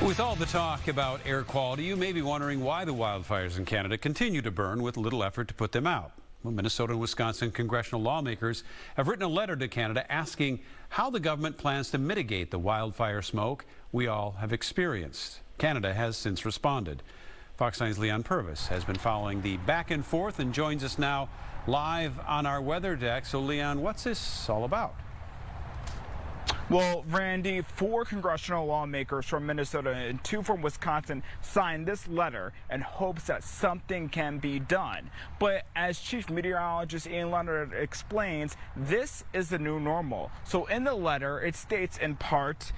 With all the talk about air quality, you may be wondering why the wildfires in Canada continue to burn with little effort to put them out. Well, Minnesota and Wisconsin congressional lawmakers have written a letter to Canada asking how the government plans to mitigate the wildfire smoke we all have experienced. Canada has since responded. Fox 9's Leon Purvis has been following the back and forth and joins us now live on our weather deck. So, Leon, what's this all about? Well, Randy, 4 congressional lawmakers from Minnesota and 2 from Wisconsin signed this letter in hopes that something can be done. But as Chief Meteorologist Ian Leonard explains, this is the new normal. So in the letter, it states in part,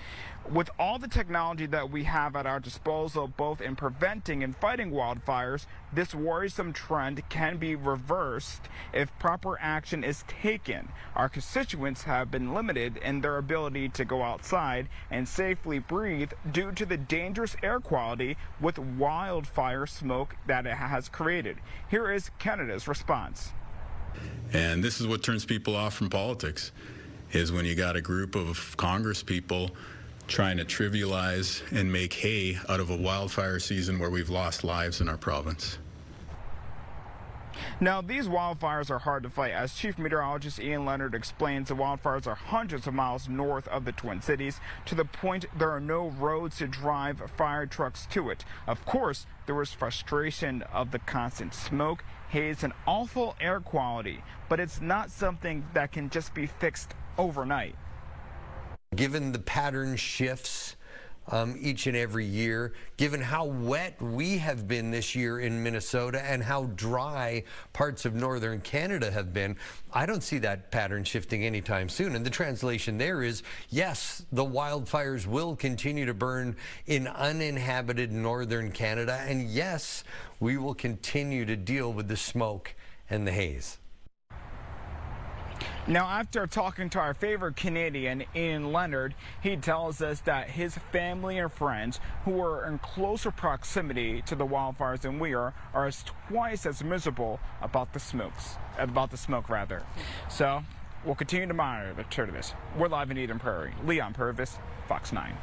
with all the technology that we have at our disposal, both in preventing and fighting wildfires, this worrisome trend can be reversed if proper action is taken. Our constituents have been limited in their ability to go outside and safely breathe due to the dangerous air quality with wildfire smoke that it has created. Here is Canada's response. And this is what turns people off from politics, is when you got a group of Congress people trying to trivialize and make hay out of a wildfire season where we've lost lives in our province. Now, these wildfires are hard to fight. As Chief Meteorologist Ian Leonard explains, the wildfires are hundreds of miles north of the Twin Cities, to the point there are no roads to drive fire trucks to it. Of course, there was frustration of the constant smoke, haze, and awful air quality, but it's not something that can just be fixed overnight. Given the pattern shifts each and every year, given how wet we have been this year in Minnesota and how dry parts of northern Canada have been, I don't see that pattern shifting anytime soon. And the translation there is, yes, the wildfires will continue to burn in uninhabited northern Canada, and yes, we will continue to deal with the smoke and the haze. Now, after talking to our favorite Canadian, Ian Leonard, he tells us that his family and friends who are in closer proximity to the wildfires than we are as twice as miserable about the smoke. So we'll continue to monitor this. We're live in Eden Prairie. Leon Purvis, Fox 9.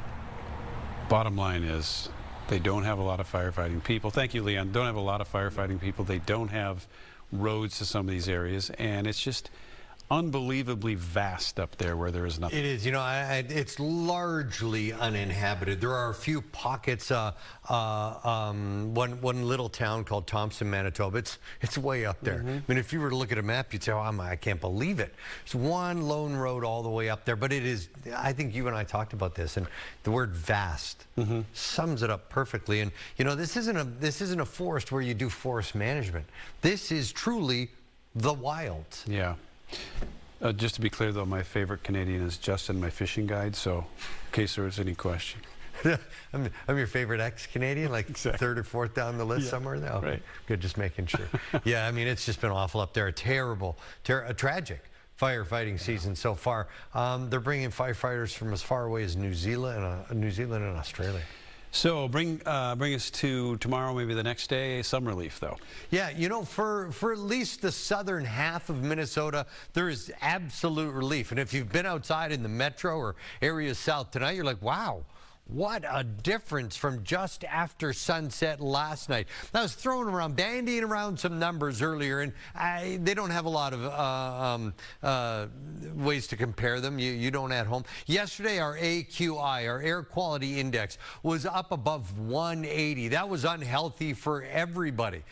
Bottom line is they don't have a lot of firefighting people. Thank you, Leon. Don't have a lot of firefighting people. They don't have roads to some of these areas, and it's just unbelievably vast up there where there is nothing. It is, you know, it's largely uninhabited. There are a few pockets, one little town called Thompson, Manitoba. It's way up there. I mean, if you were to look at a map, you'd say, oh, I can't believe it. It's one lone road all the way up there, but it is, I think you and I talked about this, and the word vast sums it up perfectly. And, you know, this isn't a forest where you do forest management. This is truly the wilds. Yeah. Just to be clear, though, my favorite Canadian is Justin, my fishing guide, so in case there was any question. I'm your favorite ex-Canadian, like exactly. 3rd or 4th down the list somewhere there? Okay. Right. Good, just making sure. Yeah, I mean, it's just been awful up there. A terrible, a tragic firefighting season so far. They're bringing firefighters from as far away as New Zealand and Australia. So bring us to tomorrow, maybe the next day, some relief, though. Yeah, you know, for at least the southern half of Minnesota, there is absolute relief. And if you've been outside in the metro or areas south tonight, you're like, wow. What a difference from just after sunset last night. I was bandying around some numbers earlier, and they don't have a lot of ways to compare them. You don't at home. Yesterday, our AQI, our air quality index, was up above 180. That was unhealthy for everybody.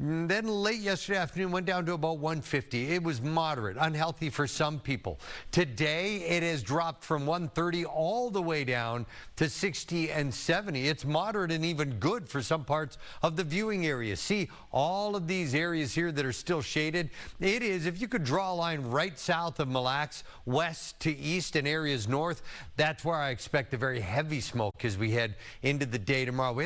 And then late yesterday afternoon, went down to about 150. It was moderate, unhealthy for some people. Today, it has dropped from 130 all the way down to 60 and 70. It's moderate and even good for some parts of the viewing area. See all of these areas here that are still shaded. It is, if you could draw a line right south of Mille Lacs, west to east and areas north, that's where I expect a very heavy smoke as we head into the day tomorrow.